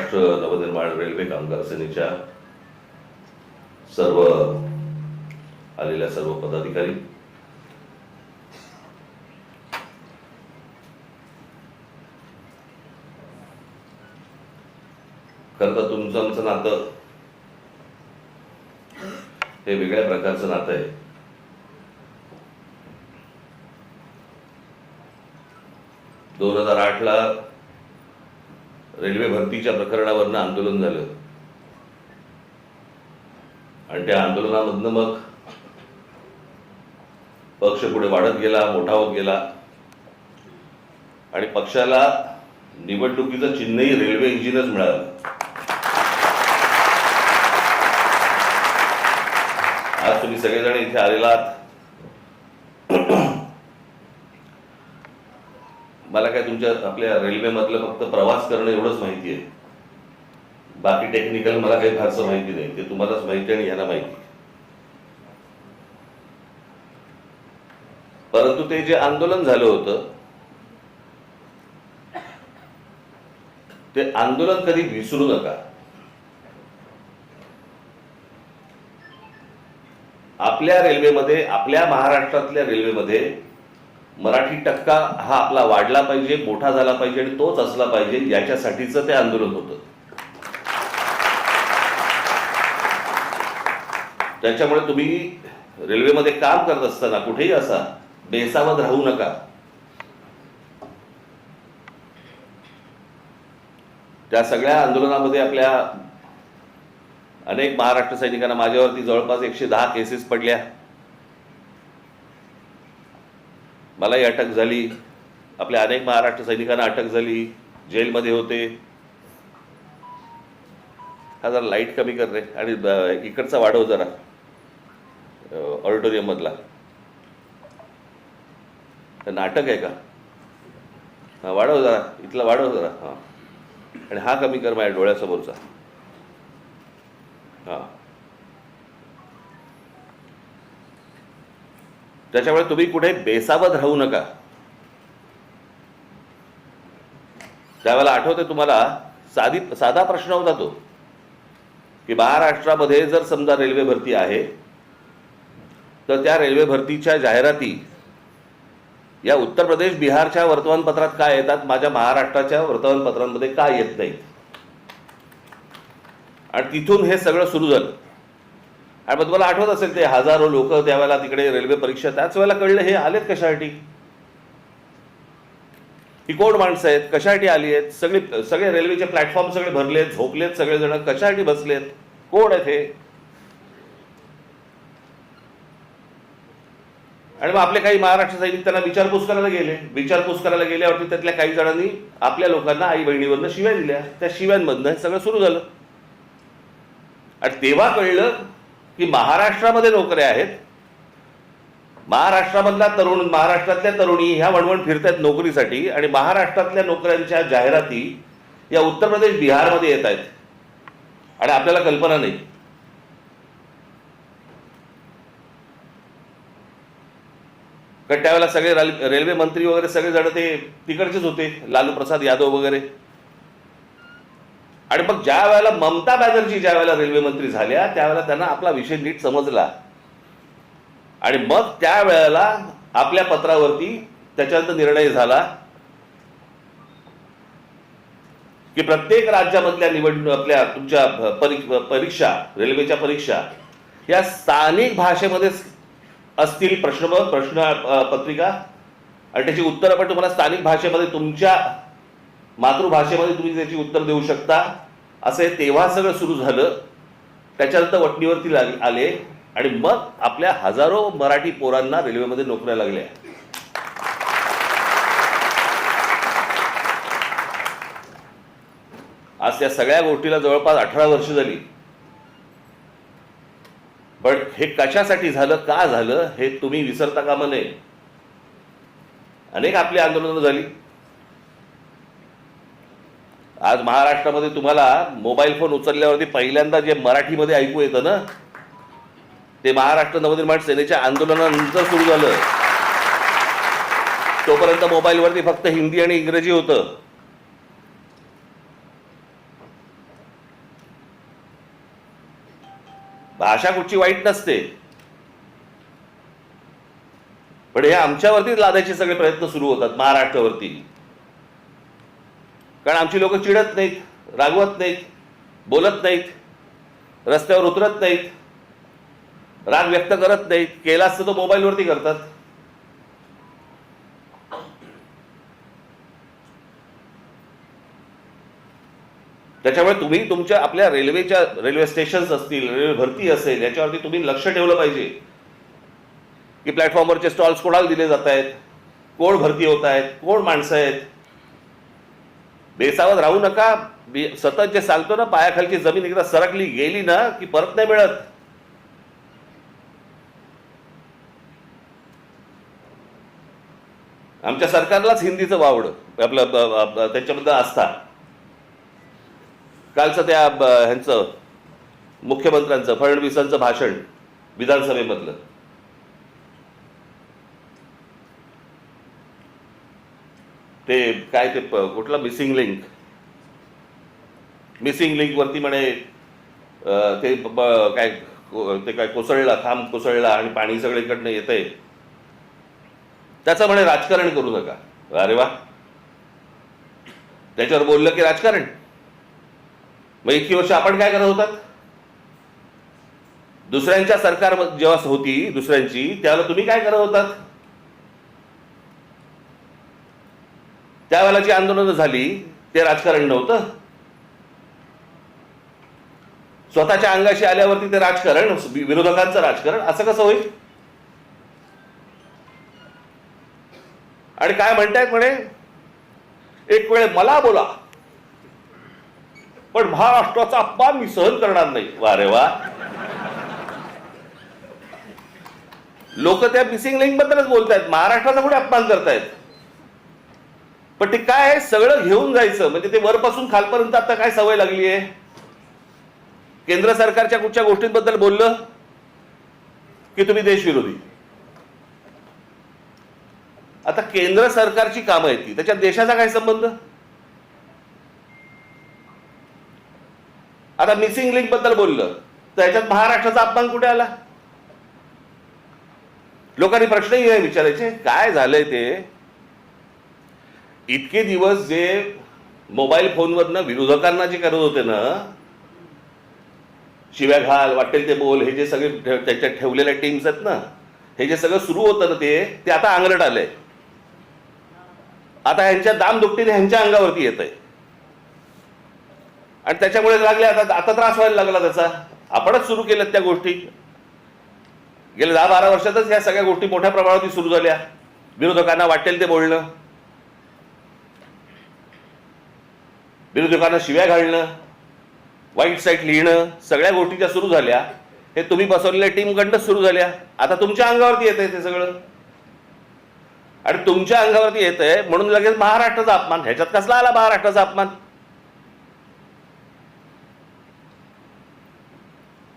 Maharashtra Navnirman railway कामगार सेनेच्या सर्व आलेल्या सर्व पदाधिकारी, खरं तर तुमचं आमचं नातं हे वेगळ्या प्रकारचं नातं आहे. दोन 2008 रेल्वे भरतीच्या प्रकरणावरनं आंदोलन झालं आणि त्या आंदोलनामधनं मग पक्ष पुढे वाढत गेला, मोठा होत गेला आणि पक्षाला निवडणुकीचं चिन्हही रेल्वे इंजिनच मिळालं. आज तुम्ही सगळेजण इथे आलेला आहात. मला काय तुमच्या आपल्या रेल्वेमधलं फक्त प्रवास करणं एवढंच माहिती आहे. बाकी टेक्निकल मला काही फारसं माहिती नाही. ते तुम्हालाच माहिती आणि ह्यांना माहिती. परंतु ते जे आंदोलन झालं होतं ते आंदोलन कधी विसरू नका. आपल्या रेल्वेमध्ये, आपल्या महाराष्ट्रातल्या रेल्वेमध्ये मराठी टक्का हा आपला वाढला पाहिजे, मोठा झाला पाहिजे आणि तोच असला पाहिजे, याच्यासाठीचं ते आंदोलन होतं. त्याच्यामुळे तुम्ही रेल्वेमध्ये काम करत असताना कुठेही असा बेसावध राहू नका. त्या सगळ्या आंदोलनामध्ये आपल्या अनेक महाराष्ट्र सैनिकांना, माझ्यावरती जवळपास 110 केसेस पडल्या, मलाही अटक झाली, आपल्या अनेक महाराष्ट्र सैनिकांना अटक झाली, जेलमध्ये होते. हा जरा लाईट कमी कर रे आणि इकडचा वाढव जरा ऑडिटोरियम मधला. नाटक आहे का? हा वाढव जरा, इथला वाढव जरा. हा आणि हा कमी कर माझ्या डोळ्यासमोरचा. हा त्याच्यामुळे तुम्ही कुठे बेसावध राहू नका. त्यावेळेला आठवते तुम्हाला, साधा प्रश्न होता तो की महाराष्ट्रामध्ये जर समजा रेल्वे भरती आहे तर त्या रेल्वे भरतीच्या जाहिराती या उत्तर प्रदेश, बिहारच्या वर्तमानपत्रात का येतात, माझ्या महाराष्ट्राच्या वर्तमानपत्रांमध्ये का येत नाहीत? आणि तिथून हे सगळं सुरू झालं. आणि मग तुम्हाला आठवत असेल ते हजारो लोक त्यावेळेला तिकडे रेल्वे परीक्षा, त्याच वेळेला कळलं हे आलेत कशासाठी, ही कोण माणसं आहेत, कशासाठी आली आहेत, सगळे रेल्वेचे प्लॅटफॉर्म सगळे भरलेत, झोपलेत सगळेजण, कशासाठी बसलेत, कोण आहेत हे? आणि मग आपले काही महाराष्ट्र सैनिक त्यांना विचारपूस करायला गेले. विचारपूस करायला गेल्यावरती त्यातल्या काही जणांनी आपल्या लोकांना आई बहिणीवरनं शिव्या दिल्या. त्या शिव्यांमधनं हे सगळं सुरू झालं. आणि तेव्हा कळलं की महाराष्ट्रामध्ये नोकऱ्या आहेत, महाराष्ट्रातल्या तरुणी ह्या वणवण फिरतायत नोकरीसाठी, आणि महाराष्ट्रातल्या नोकऱ्यांच्या जाहिराती या उत्तर प्रदेश, बिहारमध्ये येत आहेत आणि आपल्याला कल्पना नाही. कारण त्यावेळेला सगळे रेल्वे मंत्री वगैरे सगळे जण ते तिकडचेच होते, लालू प्रसाद यादव वगैरे. आणि मग ज्या वेळेला ममता बॅनर्जी ज्या वेळेला रेल्वे मंत्री झाल्या त्यावेळेला त्यांना आपला विषय नीट समजला आणि मग त्यावेळेला आपल्या पत्रावरती त्याच्यानंतर निर्णय झाला की प्रत्येक राज्यामधल्या आपल्या तुमच्या परीक्षा, रेल्वेच्या परीक्षा या स्थानिक भाषेमध्ये असतील. प्रश्न पत्रिका आणि त्याची उत्तरं पण तुम्हाला स्थानिक भाषेमध्ये, तुमच्या मातृभाषेमध्ये तुम्ही त्याची उत्तर देऊ शकता. असे तेव्हा सगळं सुरू झालं. त्याच्यानंतर वटणीवरती आले आणि मग आपल्या हजारो मराठी पोरांना रेल्वेमध्ये नोकऱ्या लागल्या. आज त्या सगळ्या गोष्टीला जवळपास 18 वर्ष झाली. पण हे कशासाठी झालं, का झालं, हे तुम्ही विसरता कामा नये. अनेक आपली आंदोलनं झाली. आज महाराष्ट्रामध्ये तुम्हाला मोबाईल फोन उचलल्यावरती पहिल्यांदा जे मराठीमध्ये ऐकू येतं ना, ते महाराष्ट्र नवनिर्माण सेनेच्या आंदोलनानंतर सुरू झालं. तोपर्यंत मोबाईलवरती फक्त हिंदी आणि इंग्रजी होतं. भाषा कुठची वाईट नसते, पण हे आमच्यावरतीच लादायचे सगळे प्रयत्न सुरू होतात महाराष्ट्रावरती. कारण आमची लोक चिडत नाहीत, रागवत नाहीत, बोलत नाहीत, रस्त्यावर उतरत नाहीत, राग व्यक्त करत नाहीत. केला असतं तो मोबाईलवरती करतात. त्याच्यामुळे तुम्ही तुमच्या आपल्या रेल्वे स्टेशन्स असतील, रेल्वे भरती असेल, याच्यावरती तुम्ही लक्ष ठेवलं पाहिजे की प्लॅटफॉर्मवरचे स्टॉल्स कोणाला दिले जात आहेत, कोण भरती होत आहेत, कोण माणसं आहेत. बेसावध राहू नका. सतत जे सांगतो ना, पायाखालची जमीन एकदा सरकली गेली ना की परत नाही मिळत. आमच्या सरकारलाच हिंदीचं वावडं आपलं त्याच्याबद्दल आस्था. कालचं त्या ह्यांचं मुख्यमंत्र्यांचं फडणवीसांचं भाषण विधानसभेमधलं, ते काय ते कुठलं मिसिंग लिंक वरती म्हणे ते काय कोसळला, खांब कोसळला आणि पाणी सगळीकडनं येतंय, त्याचं म्हणे राजकारण करू नका. अरे वा, त्याच्यावर बोललं की राजकारण. मग इतकी वर्ष आपण काय करत होतात? दुसऱ्यांच्या सरकार जेव्हा होती दुसऱ्यांची, त्यावेळेला तुम्ही काय करत होतात? त्यावेळेला जी आंदोलनं झाली ते राजकारण नव्हतं. स्वतःच्या अंगाशी आल्यावरती ते राजकारण, विरोधकांचं राजकारण, असं कसं होईल? आणि काय म्हणतायत म्हणे, एक वेळ मला बोला पण महाराष्ट्राचा अपमान मी सहन करणार नाही. वा रे वा. लोक त्या मिसिंग लिंक बद्दलच बोलतायत, महाराष्ट्राचा कुठे अपमान करतायत? पण ते काय सगळं घेऊन जायचं, म्हणजे ते वरपासून खालपर्यंत आता काय सवय लागली आहे. केंद्र सरकारच्या कुठच्या गोष्टींबद्दल बोललं की तुम्ही देशविरोधी. आता केंद्र सरकारची कामं आहेत ती, त्याच्यात देशाचा काय संबंध? आता मिसिंग लिंक बद्दल बोललं तर ह्याच्यात महाराष्ट्राचा अपमान कुठे आला? लोकांनी प्रश्नही आहे विचारायचे, काय झालंय ते? इतके दिवस जे मोबाईल फोनवरनं विरोधकांना जे करत होते ना, शिव्या घाल, वाटेल ते बोल, हे जे सगळे त्याच्यात ठेवलेल्या टीम्स आहेत ना, हे जे सगळं सुरू होतं ना, ते आता अंगलट आलंय. आता ह्यांच्या दामदुपटीने ह्यांच्या अंगावरती येत आहे आणि त्याच्यामुळे लागले आता त्रास व्हायला लागला त्याचा. आपणच सुरू केल्यात त्या गोष्टी. गेल्या 10-12 वर्षातच ह्या सगळ्या गोष्टी मोठ्या प्रमाणात सुरू झाल्या. विरोधकांना वाटेल ते बोलणं, विरोधकांना शिव्या घालणं, वाईट साईट लिहिणं, सगळ्या गोष्टी ज्या सुरू झाल्या हे तुम्ही बसवलेल्या टीमकडनं सुरू झाल्या. आता तुमच्या अंगावरती येत आहे ते सगळं, आणि तुमच्या अंगावरती येत आहे म्हणून लगेच महाराष्ट्राचा अपमान. ह्याच्यात कसला आला महाराष्ट्राचा अपमान?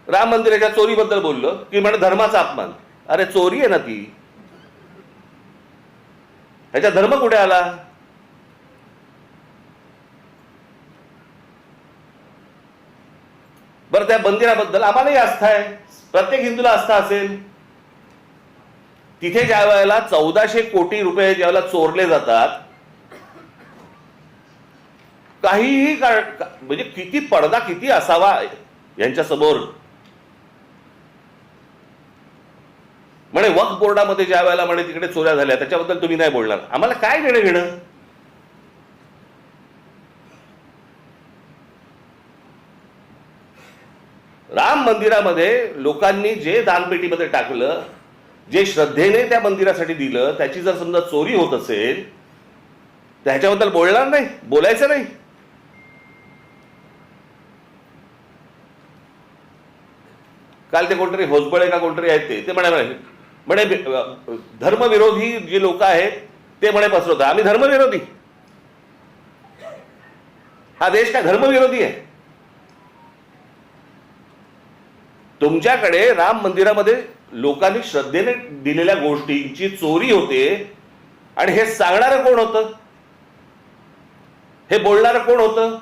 राम मंदिराच्या चोरीबद्दल बोललं की म्हणे धर्माचा अपमान. अरे चोरी आहे ना ती, ह्याच्यात धर्म कुठे आला? बरं, त्या मंदिराबद्दल आम्हालाही आस्था आहे, प्रत्येक हिंदूला आस्था असेल. तिथे ज्या वेळेला 1400 कोटी रुपये ज्यावेळेला चोरले जातात, काहीही म्हणजे किती पडदा किती असावा यांच्या समोर. म्हणे वक्फ बोर्डामध्ये ज्या वेळेला म्हणे तिकडे चोऱ्या झाल्या त्याच्याबद्दल तुम्ही नाही बोलणार. आम्हाला काय देणं घेणं? राम मंदिरामध्ये लोकांनी जे दानपेटीमध्ये टाकलं, जे श्रद्धेने त्या मंदिरासाठी दिलं, त्याची जर समजा चोरी होत असेल तर ह्याच्याबद्दल बोलणार नाही, बोलायचं नाही. काल ते कोणतरी होसबळे का कोणतरी आहेत ते म्हणे धर्मविरोधी जे लोक आहेत ते म्हणे पसरवतात. आम्ही धर्मविरोधी? हा देश काय धर्मविरोधी आहे? तुमच्याकडे राम मंदिरामध्ये लोकांनी श्रद्धेने दिलेल्या गोष्टींची चोरी होते आणि हे सांगणारं कोण होतं? हे बोलणारं कोण होतं?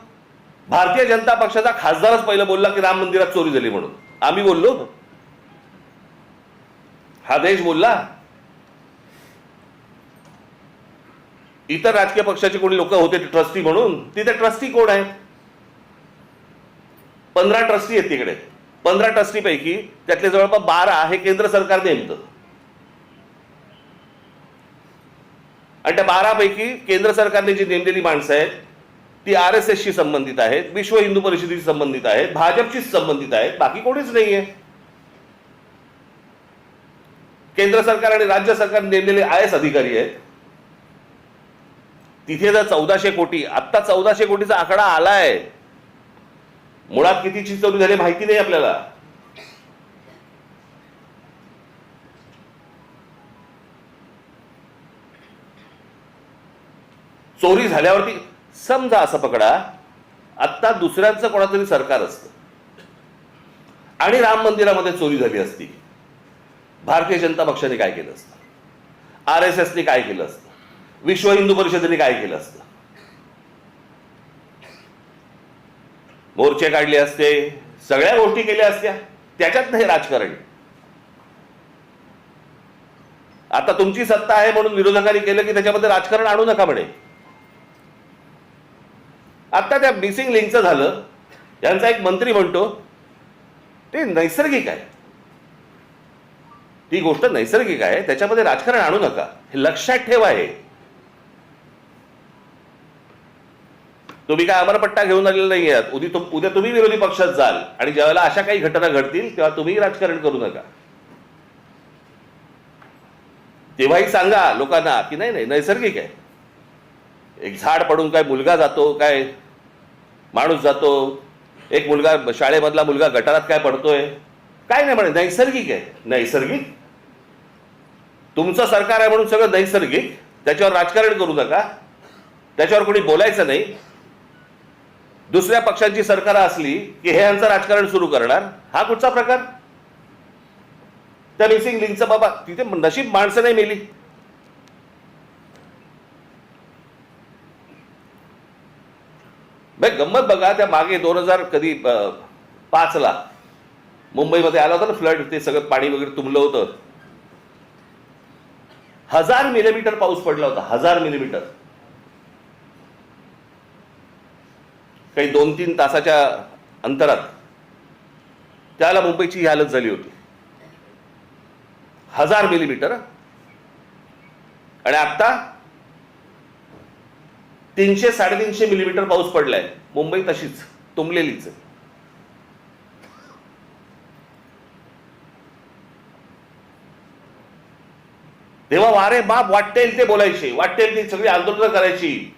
भारतीय जनता पक्षाचा खासदारच पहिलं बोलला की राम मंदिरात चोरी झाली म्हणून. आम्ही बोललो, हा देश बोलला. इतर राजकीय पक्षाचे कोणी लोक होते ट्रस्टी म्हणून, तिथे ट्रस्टी कोण आहेत? 15 ट्रस्टी आहेत तिकडे. 15 ट्रस्टी पैकी त्यातले जवळपास 12 हे केंद्र सरकार नेमतं. आणि त्या 12 पैकी केंद्र सरकारने जी नेमलेली माणसं आहेत ती RSS शी संबंधित आहेत, विश्व हिंदू परिषदेशी संबंधित आहेत, भाजपशी संबंधित आहेत, बाकी कोणीच नाहीये. केंद्र सरकार आणि राज्य सरकार नेमलेले IAS अधिकारी आहेत. तिथे जर 1400 कोटी, आत्ता 1400 कोटीचा आकडा आलाय, मुळात कितीची चोरी झाली माहिती नाही आपल्याला. चोरी झाल्यावरती समजा असं पकडा, आत्ता दुसऱ्यांचं कोणातरी सरकार असतं आणि राम मंदिरामध्ये चोरी झाली असती, भारतीय जनता पक्षाने काय केलं असतं? RSSने काय केलं असतं? विश्व हिंदू परिषदेने काय केलं असतं? मोर्चे काढले असते, सगळ्या गोष्टी केल्या असत्या. त्याच्यात नाही राजकारण. आता तुमची सत्ता आहे म्हणून विरोधकांनी केलं की त्याच्यामध्ये राजकारण आणू नका म्हणे. आता त्या मिसिंग लिंकचं झालं, यांचा एक मंत्री म्हणतो ते नैसर्गिक आहे, ती गोष्ट नैसर्गिक आहे, त्याच्यामध्ये राजकारण आणू नका, हे लक्षात ठेवा. हे तुम्ही काय अमरपट्टा घेऊन आलेला नाही आहात. उद्या तुम्ही विरोधी पक्षात जाल आणि ज्यावेळेला अशा काही घटना घडतील तेव्हा तुम्ही राजकारण करू नका. तेव्हाही सांगा लोकांना की नाही नाही नैसर्गिक आहे. एक झाड पडून काय मुलगा जातो, काय माणूस जातो, एक मुलगा शाळेमधला मुलगा गटारात काय पडतोय, काय नाही म्हणे, नैसर्गिक आहे. नैसर्गिक? तुमचं सरकार आहे म्हणून सगळं नैसर्गिक, त्याच्यावर राजकारण करू नका, त्याच्यावर कोणी बोलायचं नाही. दुसऱ्या पक्षांची सरकार असली की हे यांचं राजकारण सुरू करणार, हा कुठचा प्रकार? त्या मिसिंग लिंकचं बाबा तिथे नशीब माणसं नाही मेली. गंमत बघा, त्या मागे 2005 मुंबईमध्ये आला होता ना फ्लड, ते सगळं पाणी वगैरे तुंबलं होतं. 1000 मिलीमीटर पाऊस पडला होता, 1000 मिलीमीटर. काही 2-3 तासाच्या अंतरात त्याला मुंबईची ही हालत झाली होती. 1000 मिलीमीटर. आणि आता 300-350 मिलीमीटर पाऊस पडलाय. मुंबई तशीच तुंबलेलीच आहे. तेव्हा वारे बाप वाटेल ते बोलायचे, वाटेल ती सगळी आंदोलनं करायची,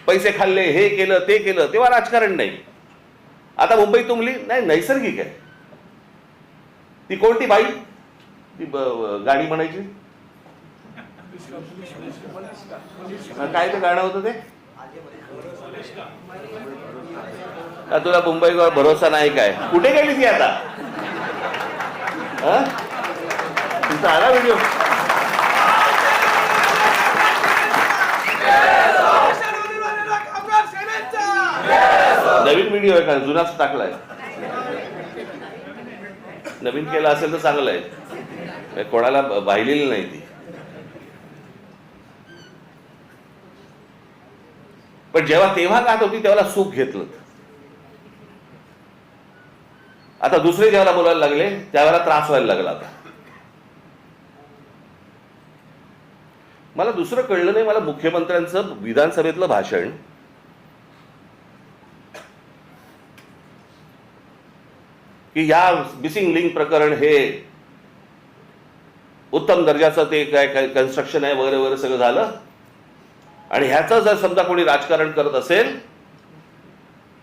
पैसे खाल्ले, हे केलं ते केलं, तेव्हा राजकारण नाही. आता मुंबई तुंबली नाही, नैसर्गिक आहे. ती कोणती बाई ती गाणी म्हणायची, काय ते गाणं होतं ते? तुला मुंबईवर भरोसा नाही काय? कुठे गेली ती आता? तुमचा आला व्हिडिओ? नवीन व्हिडिओ आहे का? जुनाच टाकलाय? नवीन केला असेल तर चांगलं आहे, कोणाला वाहिलेली नाही ती. पण तेव्हा गात होती तेव्हा सुख घेतलं. आता दुसरे जेव्हा बोलायला लागले त्यावेळेला त्रास व्हायला लागला. आता मला दुसरं कळलं नाही, मला मुख्यमंत्र्यांचं विधानसभेतलं भाषण की या मिसिंग लिंक प्रकरण हे उत्तम दर्जाचं ते काय कन्स्ट्रक्शन आहे वगैरे वगैरे सगळं झालं, आणि ह्याचं जर समजा कोणी राजकारण करत असेल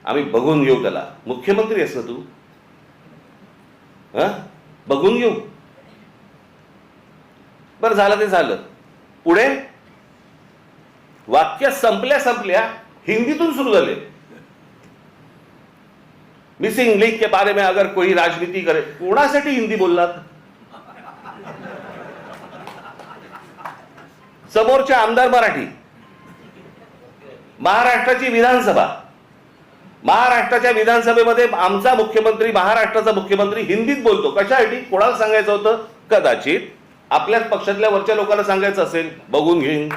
आम्ही बघून घेऊ त्याला. मुख्यमंत्री आहेस ना तू, बघून घेऊ. बरं झालं ते झालं. पुढे वाक्य संपल्या हिंदीतून सुरू झाले. मिसिंग लिंक के बारे में अगर कोई राजनीति करे, कोणासाठी हिंदी बोललात? समोरचे आमदार मराठी, महाराष्ट्राची विधानसभा, महाराष्ट्राच्या विधानसभेमध्ये आमचा मुख्यमंत्री, महाराष्ट्राचा मुख्यमंत्री हिंदीत बोलतो. कशासाठी? कोणाला सांगायचं होतं? कदाचित आपल्याच पक्षातल्या वरच्या लोकांना सांगायचं असेल, बघून घेईन.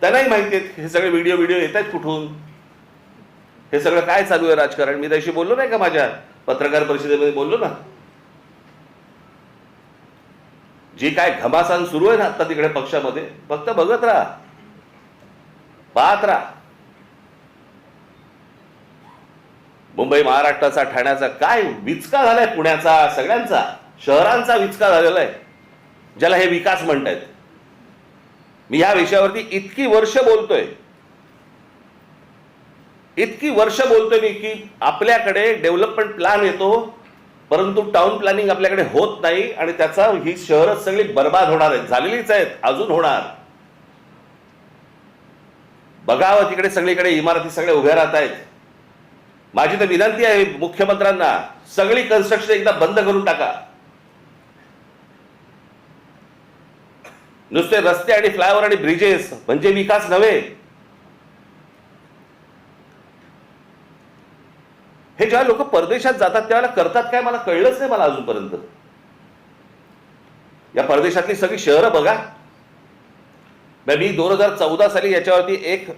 त्यांनाही माहिती आहे हे सगळे व्हिडिओ येत आहेत कुठून, हे सगळं काय चालू आहे राजकारण. मी त्याशी बोललो नाही का, माझ्या पत्रकार परिषदेमध्ये बोललो ना. जी काय घमासान सुरू आहे ना आता तिकडे पक्षामध्ये, फक्त बघत राहा, पाहत राहा. मुंबई महाराष्ट्राचा, ठाण्याचा काय विचका झालाय, पुण्याचा, सगळ्यांचा शहरांचा विचका झालेला आहे, ज्याला हे विकास म्हणतायत. मी ह्या विषयावरती इतकी वर्ष बोलतोय मी की आपल्याकडे डेव्हलपमेंट प्लॅन येतो, परंतु टाउन प्लॅनिंग आपल्याकडे होत नाही आणि त्याचा ही शहरं सगळी बर्बाद होणार आहेत, झालेलीच आहेत, अजून होणार. बघावं तिकडे सगळीकडे इमारती सगळ्या उभ्या राहत आहेत. माझी तर विनंती आहे मुख्यमंत्र्यांना, सगळी कन्स्ट्रक्शन एकदा बंद करून टाका. नुसते रस्ते आणि फ्लायओव्हर आणि ब्रिजेस म्हणजे विकास नव्हे. हे जेव्हा लोक परदेशात जातात त्यावेळेला करतात काय मला कळलंच नाही, मला अजूनपर्यंत. या परदेशातली सगळी शहरं बघा. मी 2014 साली याच्यावरती एक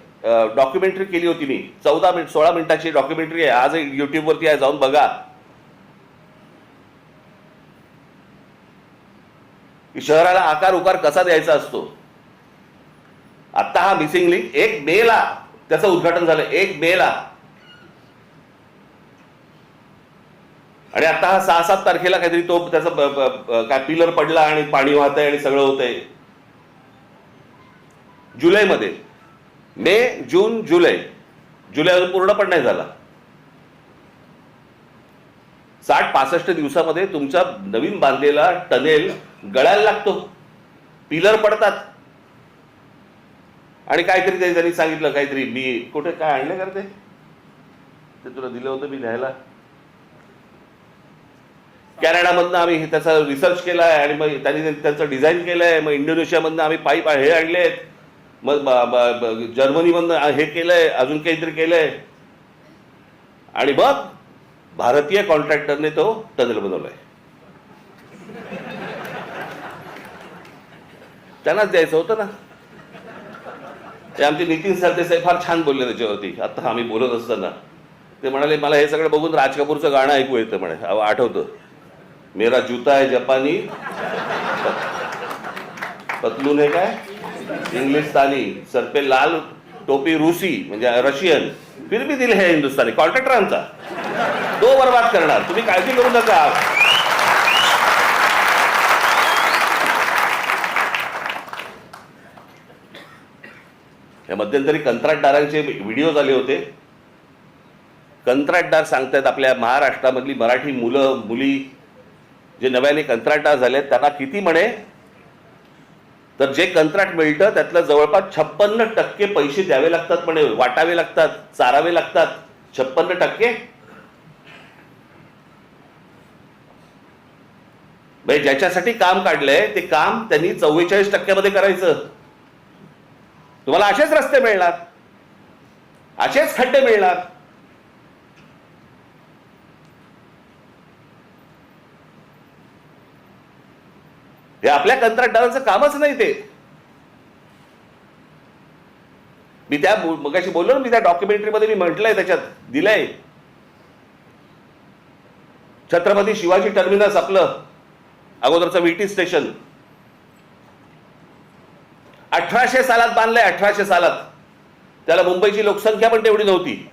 डॉक्युमेंटरी केली होती. मी 16 मिनिटाची डॉक्युमेंटरी आहे, आज युट्यूबवरती आहे, जाऊन बघा. की शहराला आकार उकार कसा द्यायचा असतो. आता हा मिसिंग लिंक 1 मेला त्याचं उद्घाटन झालं, 1 मेला. आणि आता हा 6-7 तारखेला काहीतरी तो त्याचा काय पिलर पडला आणि पाणी वाहतंय आणि सगळं होतंय. जुलैमध्ये, मे, जून, जुलै अजून पूर्ण पण नाही झाला. 60-65 दिवसामध्ये तुमचा नवीन बांधलेला टनेल गळायला लागतो, पिलर पडतात. आणि काहीतरी त्यांनी सांगितलं, काहीतरी मी कुठे काय आणले करते ते तुला दिलं होतं मी लिहायला. कॅनडामधनं आम्ही त्याचा रिसर्च केलाय आणि मग त्यांनी त्यांचं डिझाईन केलंय. मग इंडोनेशियामधनं आम्ही पाईप हे आणलेत, मग जर्मनीमधनं हे केलंय, अजून काहीतरी केलंय. आणि मग भारतीय कॉन्ट्रॅक्टरने तो टनेल बनवलाय. त्यांनाच द्यायचं होतं ना. ते आमचे नितीन सरदेसाई फार छान बोलले त्याच्यावरती. आता आम्ही बोलत असताना ते म्हणाले, मला हे सगळं बघून राज कपूरचं गाणं ऐकू येतं म्हणे, आठवतं. मेरा जूता है जापानी, पतलून है काय इंग्लिशस्थानी, सर पे लाल टोपी रूसी म्हणजे रशियन, फिर भी दिल है हिंदुस्थानी. कॉन्ट्रॅक्टर आमचा तो बर्बाद करणार, तुम्ही काळजी करू नका. या मध्यंतरी कंत्राटदारांचे व्हिडिओ आले होते. कंत्राटदार सांगतायत आपल्या महाराष्ट्रामधली मराठी मुलं मुली जे नव्याने कंत्राटदार झालेत त्यांना किती म्हणे, तर जे कंत्राट मिळतं त्यातलं जवळपास 56% पैसे द्यावे लागतात म्हणे, वाटावे लागतात, चारावे लागतात. 56%. म्हणजे ज्याच्यासाठी काम काढलंय ते काम त्यांनी 44% मध्ये करायचं. तुम्हाला असेच रस्ते मिळणार, असेच खड्डे मिळणार. हे आपल्या कंत्राटदारांचं कामच नाही. ते मी त्या मगाशी बोललो ना, मी त्या डॉक्युमेंटरीमध्ये मी म्हटलंय, त्याच्यात दिलंय. छत्रपती शिवाजी टर्मिनस आपलं अगोदरचं VT स्टेशन 1800 सालात बांधलंय. 1800 सालात. त्याला मुंबईची लोकसंख्या पण तेवढी नव्हती.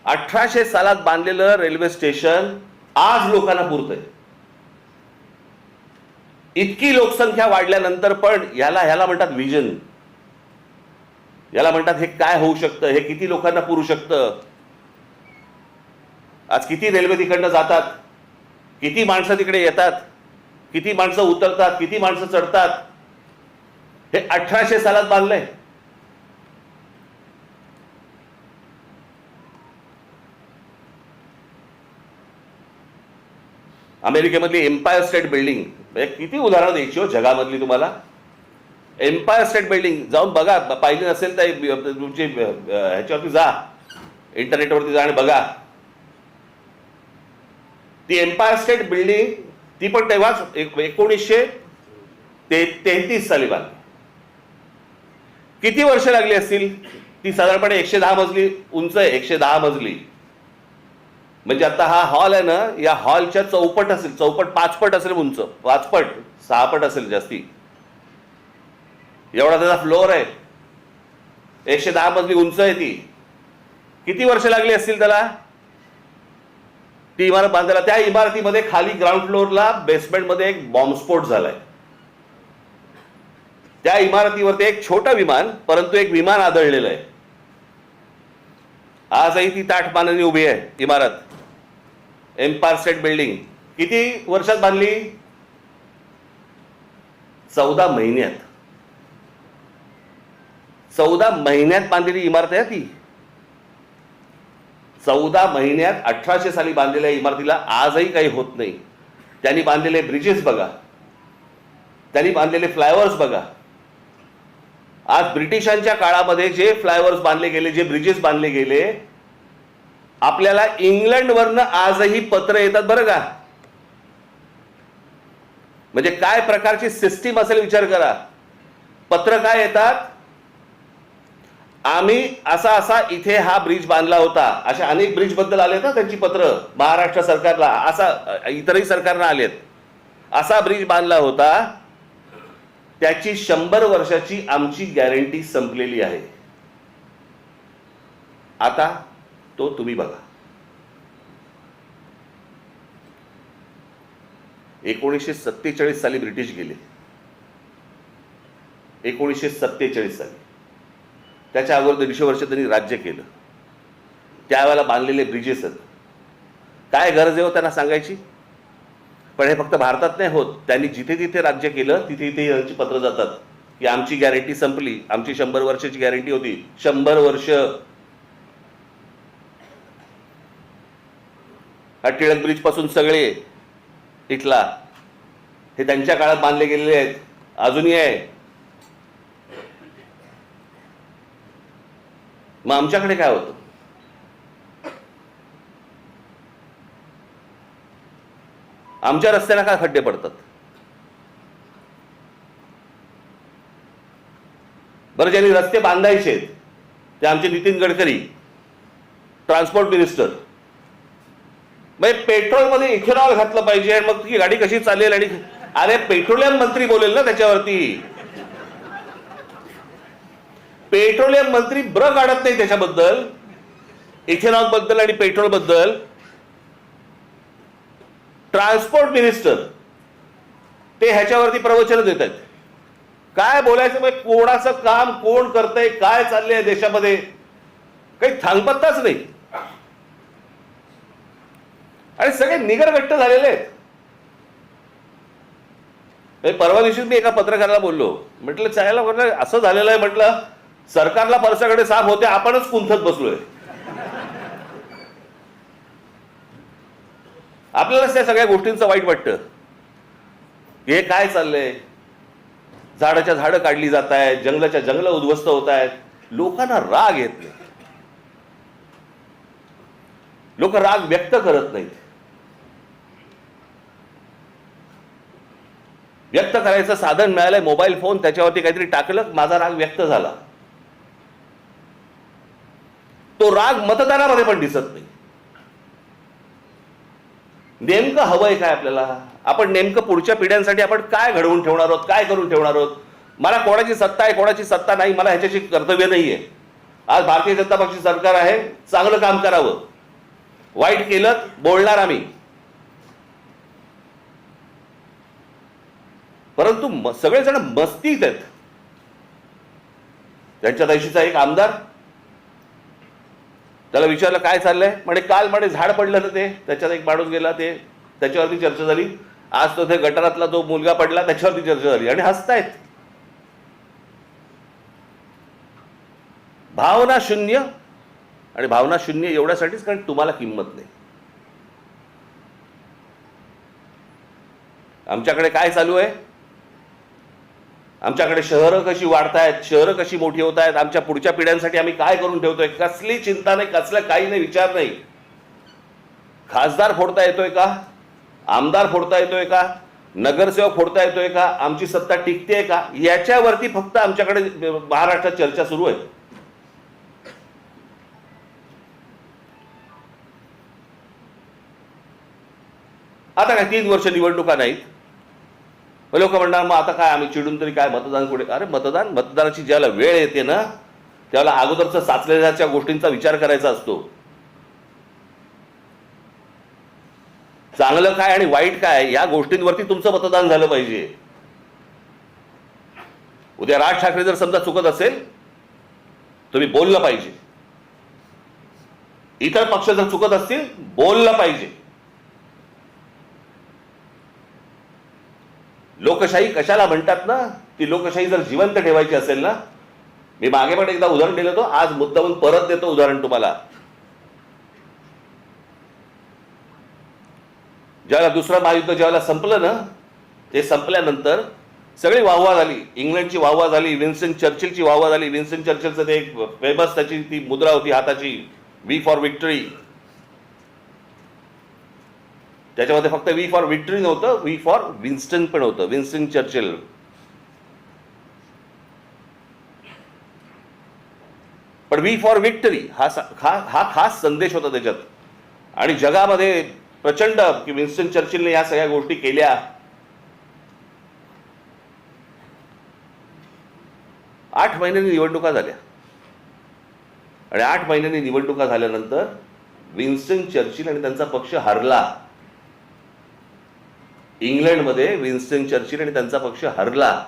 1800 सालात बांधलेलं रेल्वे स्टेशन आज लोकांना पुरतंय. इतकी लोकसंख्या वाढल्यानंतर पण ह्याला म्हणतात विजन. याला म्हणतात हे काय होऊ शकतं, हे किती लोकांना पुरू शकतं. आज किती रेल्वे तिकडनं जातात, किती माणसं तिकडे येतात, किती माणसं उतरतात, किती माणसं चढतात. हे 1800 सालात बांधलंय. अमेरिकेमधली एम्पायर स्टेट बिल्डिंग, म्हणजे किती उदाहरणं द्यायची हो जगामधली तुम्हाला. एम्पायर स्टेट बिल्डिंग जाऊन बघा, पाहिली नसेल तर तुमची ह्याच्यावरती जा, इंटरनेटवरती जा आणि बघा. ती एम्पायर स्टेट बिल्डिंग ती पण तेव्हाच 1933 साली बांधली. किती वर्ष लागली असतील. ती साधारणपणे 110 मजली उंच आहे, 110 मजली. म्हणजे आता हा हॉल आहे ना, या हॉलच्या चौपट असेल, चौपट 5 पट असेल उंच, 5 पट 6 पट असेल जास्ती, एवढा त्याचा फ्लोअर आहे. 110 मजली उंच आहे ती. किती वर्ष लागली असतील त्याला ती इमारत बांधायला. त्या इमारतीमध्ये खाली ग्राउंड फ्लोअरला बेसमेंटमध्ये एक बॉम्बस्फोट झालाय. त्या इमारतीवरती एक छोटं विमान, परंतु एक विमान आदळलेलं आहे. आजही ती ताठमानाने उभी आहे इमारत, एम्पायर स्टेट बिल्डिंग. किती वर्षात बांधली. 14 महिन्यात. 14 महिन्यात बांधलेली इमारत आहे ती. 14 महिन्यात 1800 साली बांधलेल्या इमारतीला आजही काही होत नाही. त्यांनी बांधलेले ब्रिजेस बघा, त्यांनी बांधलेले फ्लायओव्हर्स बघा. आज ब्रिटिशांच्या काळामध्ये जे फ्लायओव्हर्स बांधले गेले, जे ब्रिजेस बांधले गेले, आपल्याला इंग्लंडवरनं आजही पत्र येतात बरं का. म्हणजे काय प्रकारची सिस्टीम असेल विचार करा. पत्र काय येतात, आम्ही असा असा इथे हा ब्रिज बांधला होता. अशा अनेक ब्रिज बद्दल आलेत ना त्यांची पत्र महाराष्ट्र सरकारला, असा इतरही सरकारना आलेत. असा ब्रिज बांधला होता, त्याची 100 वर्षाची आमची गॅरंटी संपलेली आहे. आता तो तुम्ही बघा. 1947 साली ब्रिटिश गेले. 1947 साली. त्याच्या अगोदर 150 वर्ष त्यांनी राज्य केलं. त्यावेळेला बांधलेले ब्रिजेस आहेत. काय गरज आहे हो त्यांना सांगायची. पण हे फक्त भारतात नाही होत. त्यांनी जिथे जिथे राज्य केलं तिथे तिथे यांची पत्र जातात की आमची गॅरंटी संपली, आमची 100 वर्षाची गॅरंटी होती. 100 वर्ष. हा टिळक ब्रिज पासून सगळे इथला हे त्यांच्या काळात बांधले गेलेले आहेत, अजूनही आहे. मग आमच्याकडे काय होतं. आमच्या रस्त्याला काय खड्डे पडतात. बरं, ज्यांनी रस्ते बांधायचे ते आमचे नितीन गडकरी, ट्रान्सपोर्ट मिनिस्टर. म्हणजे पेट्रोलमध्ये इथेनॉल घातलं पाहिजे, मग ती गाडी कशी चालेल. आणि अरे पेट्रोलियम मंत्री बोलेल ना त्याच्यावरती. पेट्रोलियम मंत्री ब्र काढत नाही त्याच्याबद्दल, इथेनॉल बद्दल आणि पेट्रोल बद्दल. ट्रान्सपोर्ट मिनिस्टर ते ह्याच्यावरती प्रवचन देत आहेत. काय बोलायचं. मग कोणाचं काम कोण करतंय, काय चाललंय देशामध्ये, काही थांगपत्ताच नाही. आणि सगळे निगरगट्ट झालेले आहेत. परवा दिवशी मी एका पत्रकाराला बोललो, म्हटलं चायला म्हटलं असं झालेलं आहे, म्हटलं सरकारला परसाकडे साफ होते, आपणच कुंथत बसलोय. आपल्यालाच त्या सगळ्या गोष्टींचं वाईट वाटतं. हे काय चाललंय. झाडाच्या झाडं काढली जात आहेत, जंगलाच्या जंगलं उद्ध्वस्त होत आहेत. लोकांना राग येत नाही. लोक राग व्यक्त करत नाहीत. व्यक्त करायचं साधन मिळालंय मोबाईल फोन, त्याच्यावरती काहीतरी टाकलं, माझा राग व्यक्त झाला. तो राग मतदानामध्ये पण दिसत नाही. नेमकं हवंय काय आपल्याला. आपण नेमकं पुढच्या पिढ्यांसाठी आपण काय घडवून ठेवणार आहोत, काय करून ठेवणार आहोत. मला कोणाची सत्ता आहे कोणाची सत्ता नाही, मला ह्याच्याशी कर्तव्य नाहीये. आज भारतीय जनता पक्षाचे सरकार आहे, चांगलं काम करावं. वाईट केलं बोलणार आम्ही. परंतु सगळेजण मस्तीत आहेत. त्यांच्या देशीचा एक आमदार, त्याला विचारलं काय चाललंय, म्हणे काल म्हणे झाड पडलं ना ते, त्याच्यात एक माणूस गेला, ते त्याच्यावरती चर्चा झाली. आज तो ते गटारातला जो मुलगा पडला त्याच्यावरती चर्चा झाली आणि हसतायत. भावना शून्य. आणि भावना शून्य एवढ्यासाठीच कारण तुम्हाला किंमत नाही. आमच्याकडे काय चालू आहे? आमच्याकडे शहरं कशी वाढतायत, शहरं कशी मोठी होत आहेत, आमच्या पुढच्या पिढ्यांसाठी आम्ही काय करून ठेवतोय, कसली चिंता नाही, कसलं काही नाही, विचार नाही. खासदार फोडता येतोय का? आमदार फोडता येतोय का? नगरसेवक फोडता येतोय का? आमची सत्ता टिकते का? याच्यावरती फक्त आमच्याकडे महाराष्ट्रात चर्चा सुरू आहे. आता काय 3 वर्ष निवडणुका नाहीत, लोक म्हणणार मग आता काय आम्ही चिडून तरी काय मतदान कुठे? अरे मतदानाची ज्याला वेळ येते ना, त्याला अगोदरच साचलेल्या गोष्टींचा विचार करायचा असतो. चांगलं काय आणि वाईट काय या गोष्टींवरती तुमचं मतदान झालं पाहिजे. उद्या राज ठाकरे जर समजा चुकत असेल, तुम्ही बोललं पाहिजे. इतर पक्ष जर चुकत असतील, बोललं पाहिजे. लोकशाही कशाला म्हणतात ना, ती लोकशाही जर जिवंत ठेवायची असेल ना, मी मागे पण एकदा उदाहरण दिलं होतं, आज मुद्दामून परत देतो उदाहरण तुम्हाला. ज्यावेळेला दुसरं महायुद्ध ज्यावेळेला संपलं ना, ते संपल्यानंतर सगळी वाहवा झाली. इंग्लंडची वाहवा झाली, विन्स्टन चर्चिलची वाहवा झाली. विन्स्टन चर्चिलचं ते एक फेमस त्याची ती मुद्रा होती हाताची, वी फॉर विक्टरी. त्याच्यामध्ये फक्त वी फॉर विक्टरी नव्हतं, वी फॉर विन्स्टन पण होतं, विन्स्टन चर्चिल. पण वी फॉर विक्टरी हा खास संदेश होता त्याच्यात. आणि जगामध्ये प्रचंड की विन्स्टन चर्चिलने या सगळ्या गोष्टी केल्या. 8 महिन्यांनी निवडणुका झाल्या आणि 8 महिन्यांनी निवडणुका झाल्यानंतर विन्स्टन चर्चिल आणि त्यांचा पक्ष हरला. इंग्लंडमध्ये विन्स्टन चर्चिल आणि त्यांचा पक्ष हरला.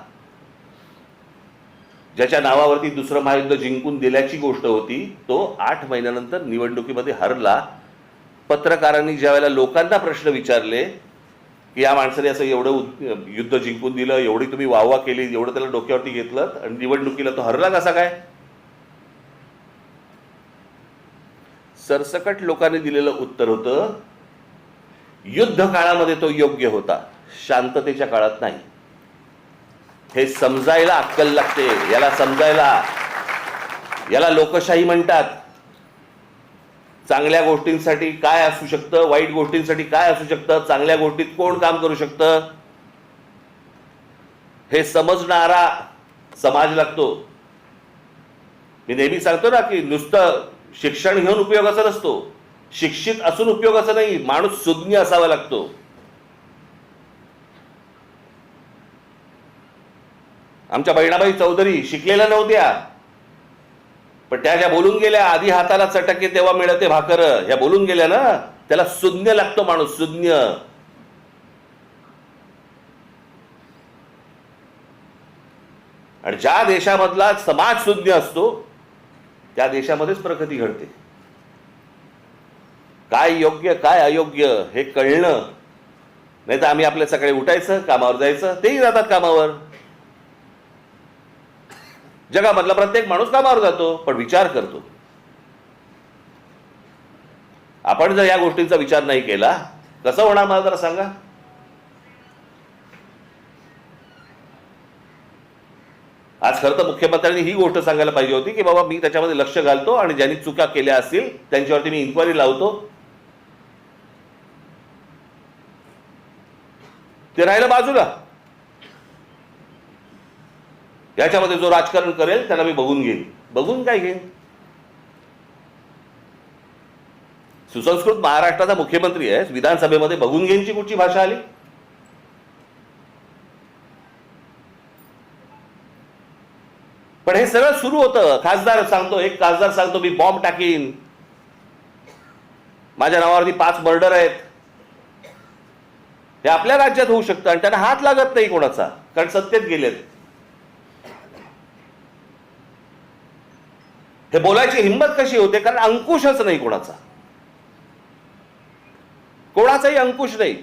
ज्याच्या नावावरती दुसरं महायुद्ध जिंकून दिल्याची गोष्ट होती, तो 8 महिन्यानंतर निवडणुकीमध्ये हरला. पत्रकारांनी ज्यावेळेला लोकांना प्रश्न विचारले की या माणसाने असं एवढं युद्ध जिंकून दिलं, एवढी तुम्ही वाहवा केली, एवढं त्याला डोक्यावरती घेतलं आणि निवडणुकीला तो हरला कसा काय? सरसकट लोकांनी दिलेलं उत्तर होतं, युद्ध काळामध्ये तो योग्य होता, शांततेच्या काळात नाही. हे समजायला अक्कल लागते. याला समजायला, याला लोकशाही म्हणतात. चांगल्या गोष्टींसाठी काय असू शकतं, वाईट गोष्टींसाठी काय असू शकतं, चांगल्या गोष्टीत कोण काम करू शकतं, हे समजणारा समाज लागतो. मी नेहमी सांगतो ना की नुसतं शिक्षण घेऊन उपयोगाचा नसतो, शिक्षित असून उपयोगाचा नाही, माणूस सुज्ञ असावा लागतो. आमच्या बहिणाबाई चौधरी शिकलेल्या नव्हत्या, पण त्या ज्या बोलून गेल्या, आधी हाताला चटके तेव्हा मिळते भाकर, ह्या बोलून गेल्या ना, त्याला सुज्ञ लागतो माणूस, सुज्ञ. आणि ज्या देशामधला समाज सुज्ञ असतो त्या देशामध्येच प्रगती घडते. काय योग्य काय अयोग्य हे कळणं, नाही तर आम्ही आपल्या सकाळी उठायचं, कामावर जायचं, तेही जातात कामावर. जगामधला प्रत्येक माणूस कामावर जातो, पण विचार करतो. आपण जर या गोष्टींचा विचार नाही केला, कसं होणार मला जरा सांगा? आज खरं तर मुख्यमंत्र्यांनी ही गोष्ट सांगायला पाहिजे होती की बाबा मी त्याच्यामध्ये लक्ष घालतो आणि ज्यांनी चुका केल्या असतील त्यांच्यावरती मी इन्क्वायरी लावतो. ते राहिलं बाजूला. याच्यामध्ये जो राजकारण करेल त्याला मी बघून घेईन. बघून काय घेईन? सुसंस्कृत महाराष्ट्राचा मुख्यमंत्री आहे, विधानसभेमध्ये बघून घेईनची कुठची भाषा आली? पण हे सगळं सुरू होतं. खासदार सांगतो, एक खासदार सांगतो मी बॉम्ब टाकीन, माझ्या नावावरती 5 मर्डर आहेत. हे आपल्या राज्यात होऊ शकतं आणि त्यांना हात लागत नाही कोणाचा, कारण सत्तेत गेलेत. हे बोलायची हिंमत कशी होते? कारण अंकुशच नाही कोणाचा, कोणाचाही अंकुश नाही.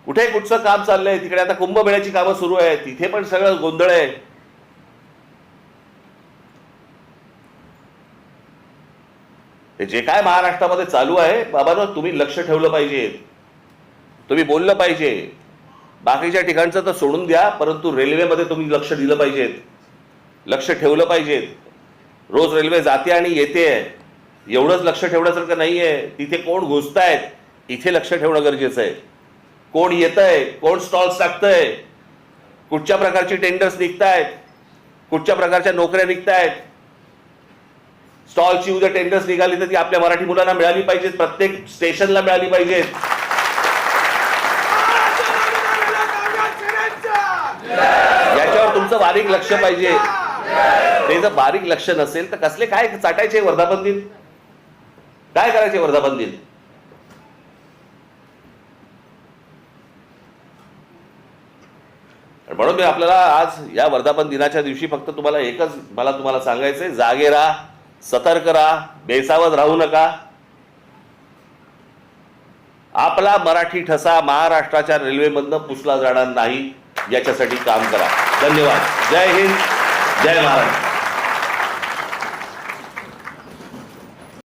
कुठे कुठचं काम चाललंय, तिकडे आता कुंभमेळ्याची कामं सुरू आहेत, तिथे पण सगळं गोंधळ आहे. हे जे काय महाराष्ट्रामध्ये चालू आहे, बाबांनो तुम्ही लक्ष ठेवलं पाहिजे. तुम्ही बोललं पाहिजे. बाकीच्या ठिकाणचं तर सोडून द्या, परंतु रेल्वेमध्ये तुम्ही लक्ष दिलं पाहिजेत, लक्ष ठेवलं पाहिजेत. रोज रेल्वे जाते आणि येते, एवढंच लक्ष ठेवण्यासारखं नाही आहे. तिथे कोण घुसतायत इथे लक्ष ठेवणं गरजेचं आहे. कोण येतंय, कोण स्टॉल्स टाकतंय, कुठच्या प्रकारची टेंडर्स निघतायत, कुठच्या प्रकारच्या नोकऱ्या निघतायत. स्टॉलची उद्या टेंडर्स निघाली तर ती आपल्या मराठी मुलांना मिळाली पाहिजेत, प्रत्येक स्टेशनला मिळाली पाहिजेत. याच्यावर तुमचं बारीक लक्ष पाहिजे. ते जर बारीक लक्ष नसेल तर कसले काय चाटायचे वर्धापन दिन, काय करायचे वर्धापन दिन. म्हणून मी आपल्याला आज या वर्धापन दिनाच्या दिवशी फक्त तुम्हाला एकच तुम्हाला सांगायचंय, जागे राहा, सतर्क राहा, बेसावध राहू नका. आपला मराठी ठसा महाराष्ट्राच्या रेल्वेमधनं पुसला जाणार नाही याच्यासाठी काम करा. धन्यवाद. जय हिंद, जय महाराष्ट्र.